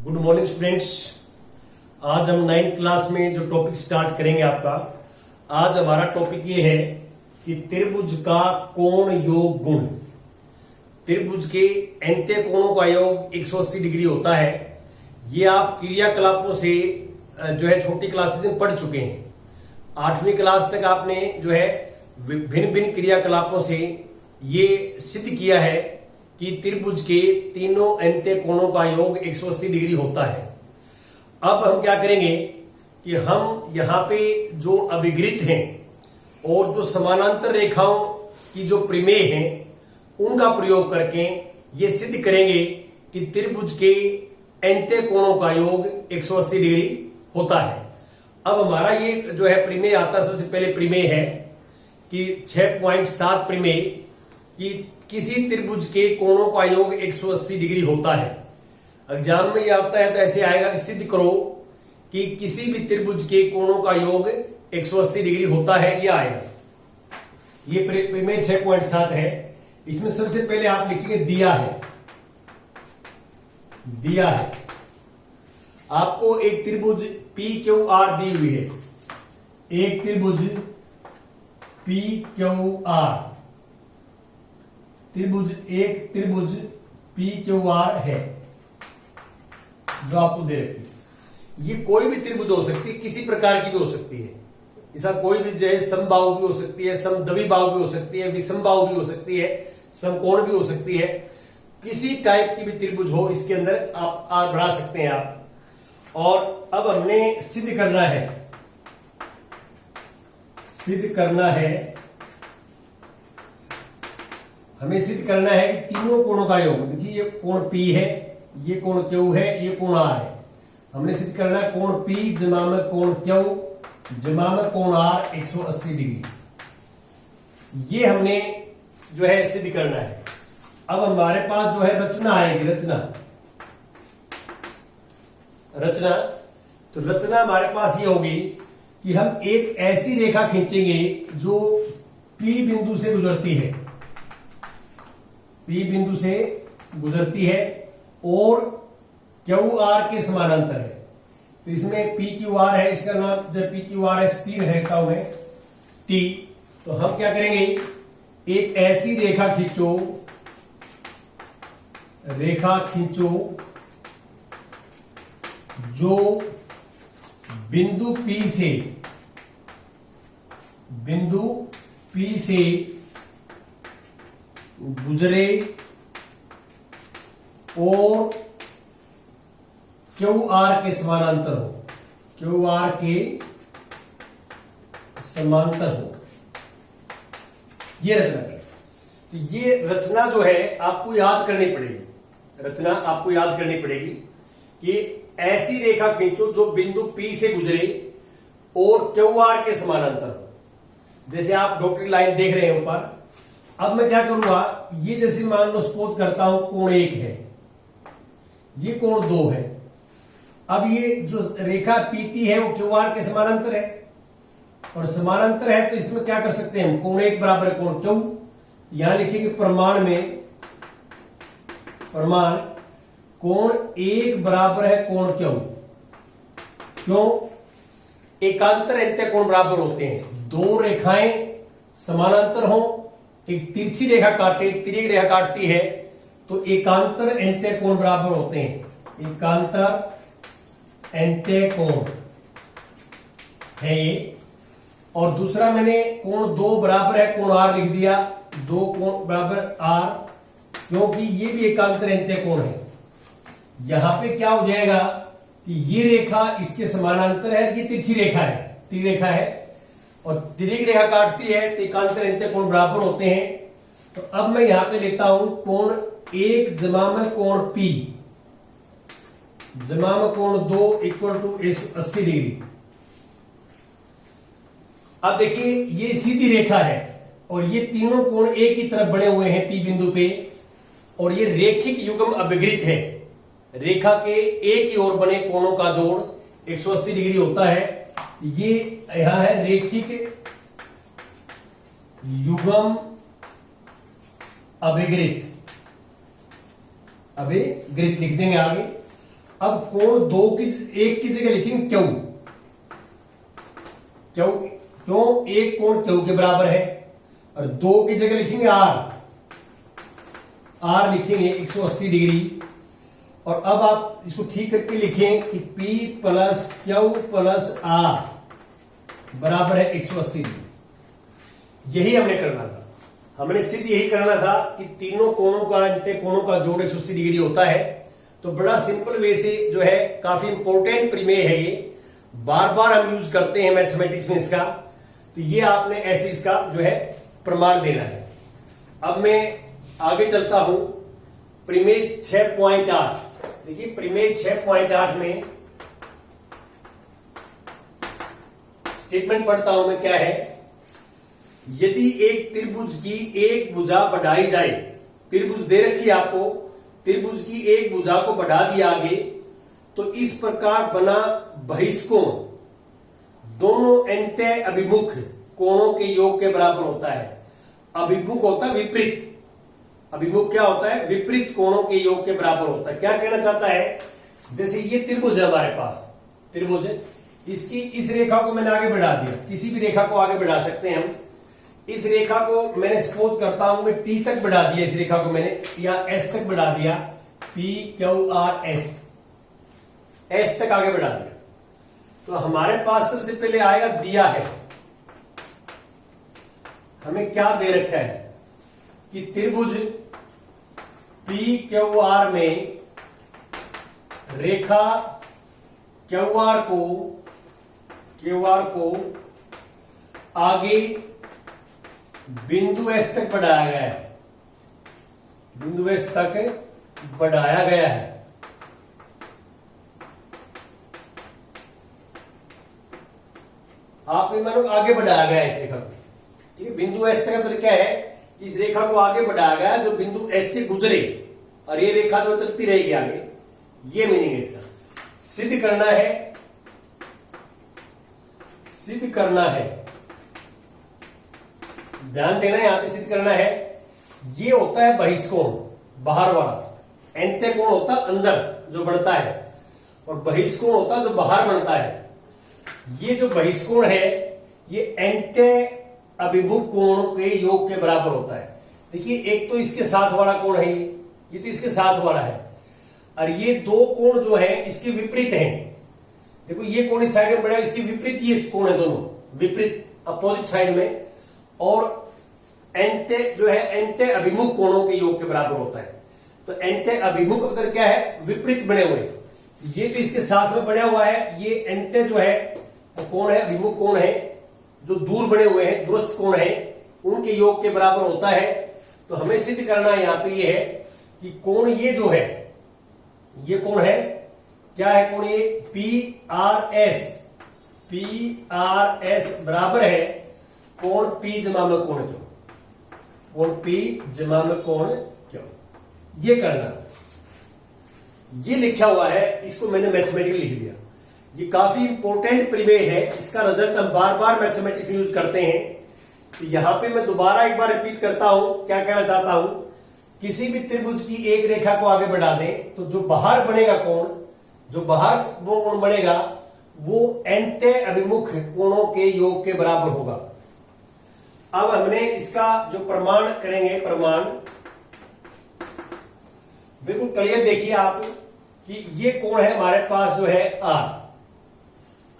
Good morning students. आज हम 9th class में जो टॉपिक स्टार्ट करेंगे आपका, आज हमारा टॉपिक ये है कि त्रिभुज का कोण योग गुण। त्रिभुज के अंत्य कोणों का योग 180 डिग्री होता है। ये आप क्रियाकलापों से जो है छोटी क्लासेस में पढ़ चुके हैं। 8वीं क्लास तक आपने जो है भिन्न भिन्न क्रियाकलापों से ये सिद्ध किया है कि त्रिभुज के तीनों अंत्य कोणों का योग 180 डिग्री होता है। अब हम क्या करेंगे कि हम यहाँ पे जो अभिगृत हैं और जो समानांतर रेखाओं की जो प्रमेय हैं उनका प्रयोग करके ये सिद्ध करेंगे कि त्रिभुज के अंत्य कोणों का योग 180 डिग्री होता है। अब हमारा ये जो है प्रमेय आता है, सबसे पहले प्रमेय है कि 6.7 प्रमेय कि किसी त्रिभुज के कोणों का योग 180 डिग्री होता है। एग्जाम में ये आता है तो ऐसे आएगा कि सिद्ध करो कि किसी भी त्रिभुज के कोणों का योग 180 डिग्री होता है, ये आएगा। ये प्रमेय 6.7 है। इसमें सबसे पहले आप लिखेंगे दिया है। दिया है आपको एक त्रिभुज पी क्यू आर दी हुई है। एक त्रिभुज पी क्यू आर, एक त्रिभुज पी क्यू आर है जो आपको दे रखी है। ये कोई भी त्रिभुज हो सकती है, किसी प्रकार की भी हो सकती है। ऐसा कोई भी जो है समबाहु भी हो सकती है, समद्विबाहु भी हो सकती है, विषमबाहु भी हो सकती है, समकोण भी हो सकती है। किसी टाइप की भी त्रिभुज हो, इसके अंदर आप बढ़ा सकते हैं आप। और अब हमने सिद्ध करना है, हमें सिद्ध करना है कि तीनों कोणों का योग, देखिए ये कोण P है, ये कोण Q है, ये कोण R है। हमने सिद्ध करना है कोण P जमा में कोण Q जमा में कोण R 180 डिग्री। ये हमने जो है सिद्ध करना है। अब हमारे पास जो है रचना आएगी, तो रचना हमारे पास ये होगी कि हम एक ऐसी रेखा खींचेंगे जो P बिंदु से गुजरती है, P बिंदु से गुजरती है और QR के समानांतर है। तो इसमें PQR है, इसका नाम जब PQR है स्टीर है मैं T। तो हम क्या करेंगे, एक ऐसी रेखा खींचो जो बिंदु P से गुजरे और QR के समानांतर हो, ये रचना करें। तो ये रचना जो है आपको याद करनी पड़ेगी कि ऐसी रेखा खींचो जो बिंदु P से गुजरे और QR के समानांतर हो। जैसे आप डॉक्टरी लाइन देख रहे हैं ऊपर। अब मैं क्या करूंगा, ये जैसे मान लो सपोज करता हूं कोण 1 है, ये कोण 2 है। अब ये जो रेखा PT है वो QR के समानांतर है, और समानांतर है तो इसमें क्या कर सकते हैं हम, कोण 1 बराबर है कोण Q। यहां लिखेंगे प्रमाण कोण 1 बराबर है कोण Q। क्यों? एकांतर अंत्य कोण बराबर होते हैं। दो रेखाएं समानांतर हो, एक तिरछी रेखा काटे, तिर्यक रेखा काटती है, तो एकांतर अंत्य कोण बराबर होते हैं। एकांतर अंत्य कोण है ये। और दूसरा मैंने कोण 2 बराबर है कोण R लिख दिया, 2 कोण बराबर R, क्योंकि ये भी एकांतर अंत्य कोण है। यहां पे क्या हो जाएगा कि ये रेखा इसके समानांतर है, ये तिरछी रेखा है, त्रिरेखा है, और तिर्यक रेखा काटती है तो एकांतर अंत्य कोण बराबर होते हैं। तो अब मैं यहां पे लेता हूं कोण 1 जमा में कोण P जमा में कोण 2 इक्वल टू 180 डिग्री। अब देखिए ये सीधी रेखा है और ये तीनों कोण एक ही तरफ बने हुए हैं P बिंदु पे, और ये रेखिक युग्म अभिगृत है। रेखा के एक ही ओर बने कोणों का जोड़ 180 डिग्री होता है। ये यहां है रेखिक युग्म अभिगृत लिख देंगे आगे। अब कोण दो की एक की जगह लिखेंगे क्यों, क्यों एक कोण क्यों के बराबर है, और दो की जगह लिखेंगे आर लिखेंगे 180 डिग्री। और अब आप इसको ठीक करके लिखें कि P plus Q plus R बराबर है 180 डिग्री। यही हमने करना था, हमने सिर्फ यही करना था कि तीनों कोणों का अंत्य कोणों का जोड़ 180 डिग्री होता है। तो बड़ा सिंपल वे से जो है, काफी इंपॉर्टेंट प्रमेय है ये, बार बार हम यूज करते हैं मैथमेटिक्स में इसका। तो ये आपने ऐसे इसका जो है प्रमाण देना है। अब मैं आगे चलता हूं प्रमेय 6.8। देखिए प्रमेय 6.8 में स्टेटमेंट पढ़ता हूं मैं, क्या है, यदि एक त्रिभुज की एक भुजा बढ़ाई जाए, त्रिभुज दे रखी है आपको, त्रिभुज की एक भुजा को बढ़ा दिया आगे, तो इस प्रकार बना बहिष्कोण दोनों अंत्य अभिमुख कोणों के योग के बराबर होता है। अभिमुख होता है विपरीत, अभिमुख क्या होता है, विपरीत कोणों के योग के बराबर होता है। क्या कहना चाहता है, जैसे ये त्रिभुज है हमारे पास, त्रिभुज है, इसकी इस रेखा को मैंने आगे बढ़ा दिया, किसी भी रेखा को आगे बढ़ा सकते हैं हम। इस रेखा को मैंने सपोज करता हूं मैं टी तक बढ़ा दिया, इस रेखा को मैंने या एस तक बढ़ा दिया, P Q R S, S तक आगे बढ़ा दिया। तो हमारे पास सबसे पहले आएगा दिया है, हमें क्या दे रखा है कि त्रिभुज पी क्यू आर में रेखा क्यू आर को आगे बिंदु एस तक बढ़ाया गया है, बिंदु एस तक बढ़ाया गया है। आप मानो आगे बढ़ाया गया है इस रेखा को, ठीक है। बिंदु एस तक मतलब क्या है कि इस रेखा को आगे बढ़ाया गया जो बिंदु एस से गुजरे, और ये रेखा जो चलती रहेगी आगे, ये मीनिंग है इसका। सिद्ध करना है, ध्यान देना है, यहां पे सिद्ध करना है। ये होता है बहिष्कोण, बाहर वाला, अंत्य कोण होता है अंदर जो बढ़ता है, और बहिष्कोण होता है जो बाहर बढ़ता है। ये जो बहिष्कोण है ये अंत्य अभिमुख कोण के योग के बराबर होता है। देखिए एक तो इसके साथ वाला कोण है, ये तो इसके साथ वाला है, और ये दो कोण जो है इसके विपरीत हैं। देखो ये कोण इस साइड में बढ़ा, इसके विपरीत ये कोण है, दोनों विपरीत अपोजिट साइड में, और अंत्य जो है अंत्य अभिमुख कोणों के योग के बराबर होता है। तो अंत्य अभिमुख मतलब क्या है, विपरीत बने हुए। ये तो इसके साथ में बना हुआ है, ये अंत्य जो है कोण है, अभिमुख कोण है, जो दूर बने हुए हैं, दूरस्थ कोण है, उनके योग के बराबर होता है। तो हमें सिद्ध करना है यहां पे ये है कि कोण ये जो है, ये कोण है, क्या है कोण, ये पी आर एस बराबर है कोण पी जमा में कोण क्यों, कोण पी जमा में कोण क्यों। ये करना, ये लिखा हुआ है, इसको मैंने मैथमेटिकली लिख दिया। ये काफी इंपॉर्टेंट प्रमेय है, इसका रिजल्ट हम बार बार मैथमेटिक्स में यूज करते हैं। तो यहां पे मैं दोबारा एक बार रिपीट करता हूं, क्या कहना चाहता हूं, किसी भी त्रिभुज की एक रेखा को आगे बढ़ा दें तो जो बाहर बनेगा कोण, जो बाहर वो कोण बनेगा वो अंत्य अभिमुख कोणों के योग के बराबर होगा। अब हमने इसका जो प्रमाण करेंगे, प्रमाण बिल्कुल क्लियर देखिए आप कि ये कोण है हमारे पास जो है आर।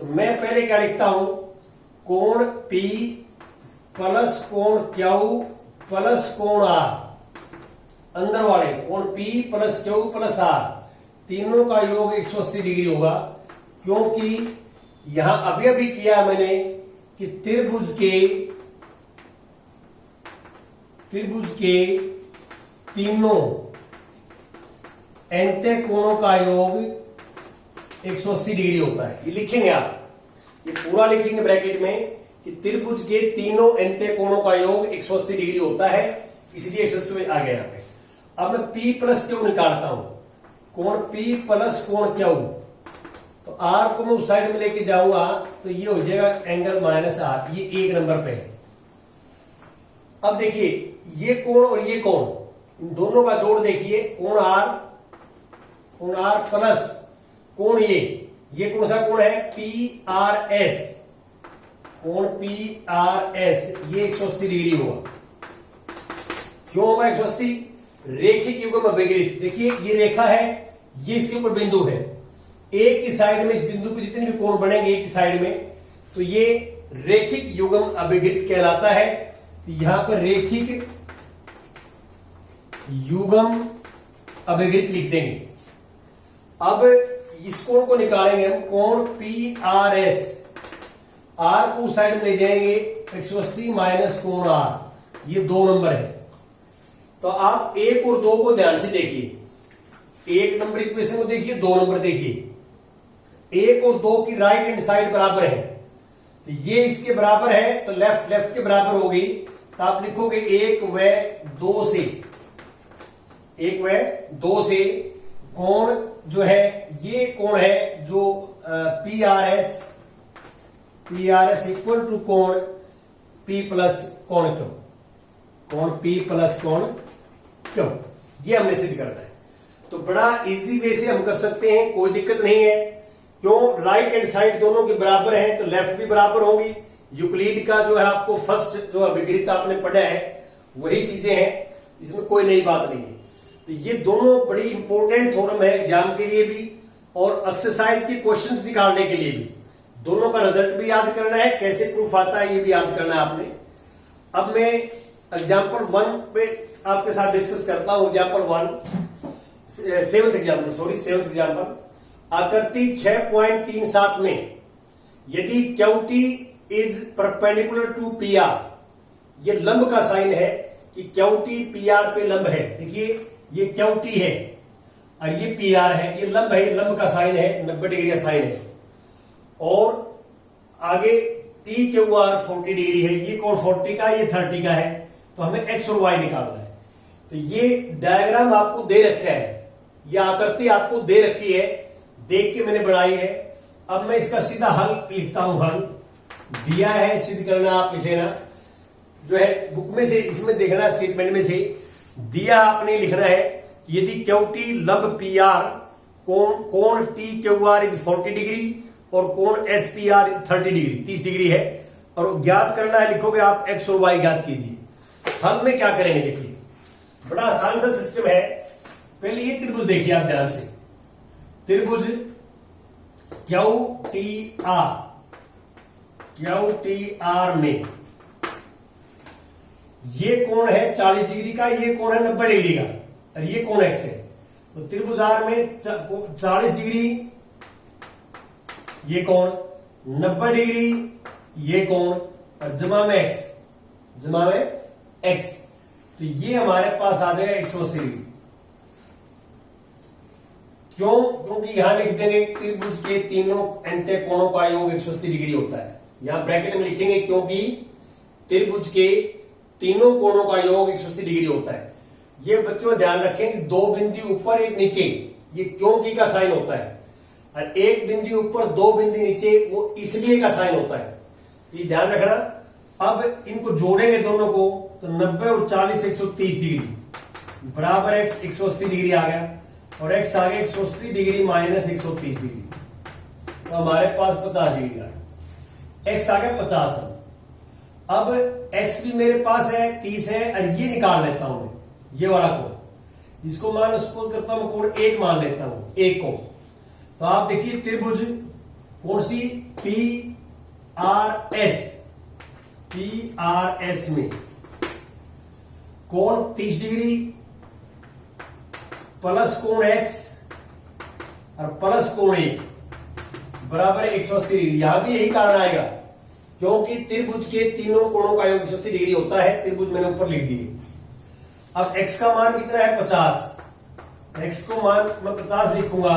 तो मैं पहले क्या लिखता हूं, कोण P प्लस कोण Q प्लस कोण R, अंदर वाले कोण P plus Q plus R, तीनों का योग 180 डिग्री होगा। क्योंकि यहां अभी किया मैंने कि त्रिभुज के तीनों अंत्य कोणों का योग 180 डिग्री होता है। ये लिखेंगे आप, ये पूरा लिखेंगे ब्रैकेट में कि त्रिभुज के तीनों अंत्य कोणों का योग 180 डिग्री होता है, इसलिए 180 आ गया यहां पे। अब मैं P प्लस Q निकालता हूं, कोण P प्लस कोण Q, तो R को मैं उस साइड में लेके जाऊंगा तो ये हो जाएगा एंगल माइनस R, ये एक नंबर पे है। अब देखिए ये कोण और ये कोण, इन दोनों का जोड़ देखिए, कोण R प्लस कोण ये कौन सा कोण है, PRS, कोण PRS ये 180 डिग्री होगा। क्यों होगा 180? रेखिक युग्म अभिगृत, देखिए ये रेखा है, ये इसके ऊपर बिंदु है, एक की साइड में इस बिंदु पे जितने भी कोण बनेंगे एक की साइड में, तो ये रेखिक युग्म अभिगृत कहलाता है। तो यहां पर रेखिक युग्म अभिगृत लिख देंगे। अब इस कोण को निकालेंगे हम, कोण PRS, R को उस साइड में ले जाएंगे 180 माइनस कोण R, ये 2 नंबर है। तो आप 1 और 2 को ध्यान से देखिए, 1 नंबर इक्वेशन को देखिए, 2 नंबर देखिए। 1 और 2 की राइट हैंड साइड बराबर है, तो ये इसके बराबर है, तो लेफ्ट के बराबर होगी, तो आप लिखोगे 1 व 2 से, 1 व 2 से कोण जो है, ये कोण है जो PRS इक्वल टू कोण P प्लस कोण क्यों, कोण P प्लस कोण क्यों, ये हमने सिद्ध करना है। तो बड़ा इजी वे से हम कर सकते हैं, कोई दिक्कत नहीं है। क्यों, राइट हैंड साइड दोनों के बराबर है, तो लेफ्ट भी बराबर होगी। यूक्लिड का जो है आपको फर्स्ट जो अभिगृत आपने पढ़ा है वही चीजें हैं, इसमें कोई नई बात नहीं है। तो ये दोनों बड़ी इंपॉर्टेंट थ्योरम है एग्जाम के लिए भी और एक्सरसाइज के क्वेश्चंस निकालने के लिए भी। दोनों का रिजल्ट भी याद करना है, कैसे प्रूफ आता है ये भी याद करना है आपने। अब मैं एग्जाम्पल 1 पे आपके साथ डिस्कस करता हूं। एग्जाम्पल 1 सेवंथ एग्जाम्पल, आकृति 6.37 में यदि QT is perpendicular to PR, ये लंब का साइन है कि क्यूटी PR पे लंब है। देखिए ये क्यूटी है और ये PR है, ये लंब है, ये लंब का साइन है, 90 डिग्री का साइन है। और आगे TQR 40 डिग्री है, ये कोण 40 का, ये 30 का है, तो हमें X और Y निकालना है। तो ये डायग्राम आपको दे रखा है, ये आकृति आपको दे रखी है, देख के मैंने बनाई है। अब मैं इसका सीधा हल लिखता हूं। हल दिया है, सिद्ध करना आप लिख लेना, जो है बुक में से, इसमें देखना स्टेटमेंट में से दिया आपने लिखना है। यदि क्यूटी लंब PR कोण TQR इज 40 डिग्री और कोण SPR इज 30 डिग्री, 30 डिग्री है, और ज्ञात करना है, लिखोगे आप X और Y ज्ञात कीजिए। हल में क्या करेंगे देखिए, बड़ा आसान सा सिस्टम है। पहले ये त्रिभुज देखिए आप ध्यान से, त्रिभुज QTR में ये कोण है 40 डिग्री का, ये कोण है 90 डिग्री का, और ये कोण X है। तो त्रिभुज R में 40 डिग्री ये कोण, 90 डिग्री ये कोण, और जमा में X, तो ये हमारे पास आ जाएगा 180 डिग्री। क्यों? क्योंकि यहां लिख देंगे त्रिभुज के तीनों अंत्य कोणों का योग 180 डिग्री होता है। यहां ब्रैकेट में लिखेंगे क्योंकि त्रिभुज के तीनों कोणों का योग 180 डिग्री होता है। ये बच्चों ध्यान रखें कि 2 बिंदु ऊपर एक नीचे, ये क्योंकि का साइन होता है, और एक बिंदु ऊपर 2 बिंदु नीचे वो इसलिए का साइन होता है। तो ये ध्यान रखना। अब इनको जोड़ेंगे दोनों को, तो 90 और 40 130 डिग्री बराबर X 180 डिग्री आ गया, और X आ गया 180 डिग्री माइनस 130 डिग्री, तो हमारे पास 50 डिग्री आ गया। X आ गया 50। अब X भी मेरे पास है 30 है, और ये निकाल लेता हूं मैं, ये वाला कोण, इसको मान सपोज करता हूं कोण 1 मान लेता हूं, 1 को। तो आप देखिए त्रिभुज कौन सी, PRS में कोण 30 डिग्री प्लस कोण X और प्लस कोण 1 बराबर 180 डिग्री। यहां भी यही कारण आएगा, क्योंकि त्रिभुज के तीनों कोणों का योग 180 डिग्री होता है। त्रिभुज मैंने ऊपर लिख दिए। अब X का मान कितना है 50, X को मान मैं 50 लिखूंगा,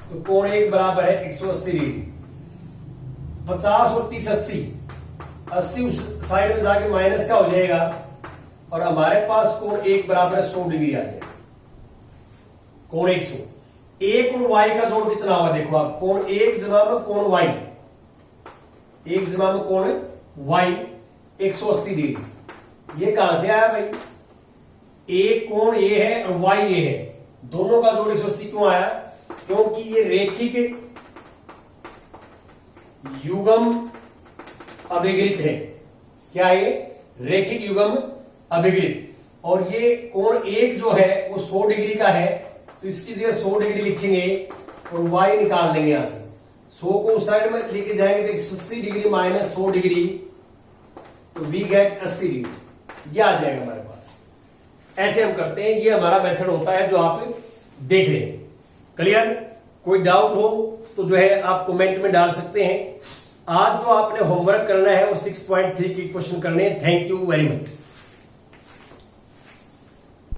तो कोण 1 बराबर है 180 डिग्री। 50 और 30 80 उस साइड में जाके माइनस का हो जाएगा, और हमारे पास कोण 1 बराबर 100 डिग्री आ जाएगा। कोण 100, 1 और Y का जोड़ कितना होगा देखो आप, कोण 1 जमा में कोण Y, 1 जमा में कोण Y 180 डिग्री। ये कहां से आया भाई, एक कोण ये है और Y ये है, दोनों का जोड़ 180 क्यों आया, क्योंकि ये रेखिक युग्म अभिगृत है। क्या है ये? रेखिक युग्म अभिगृत। और ये कोण एक जो है वो 100 डिग्री का है, तो इसकी जगह 100 डिग्री लिखेंगे और y निकाल लेंगे यहां से। 100 को उस साइड में लेके जाएंगे तो 180 डिग्री माइनस 100 डिग्री, तो वी गेट 80 डिग्री। ये आ जाएगा हमारे पास। ऐसे हम करते हैं, ये हमारा मेथड होता है जो आप देख रहे हैं। क्लियर? कोई डाउट हो तो जो है आप कमेंट में डाल सकते हैं। आज जो आपने होमवर्क करना है वो 6.3 की क्वेश्चन करने हैं। Thank you very much.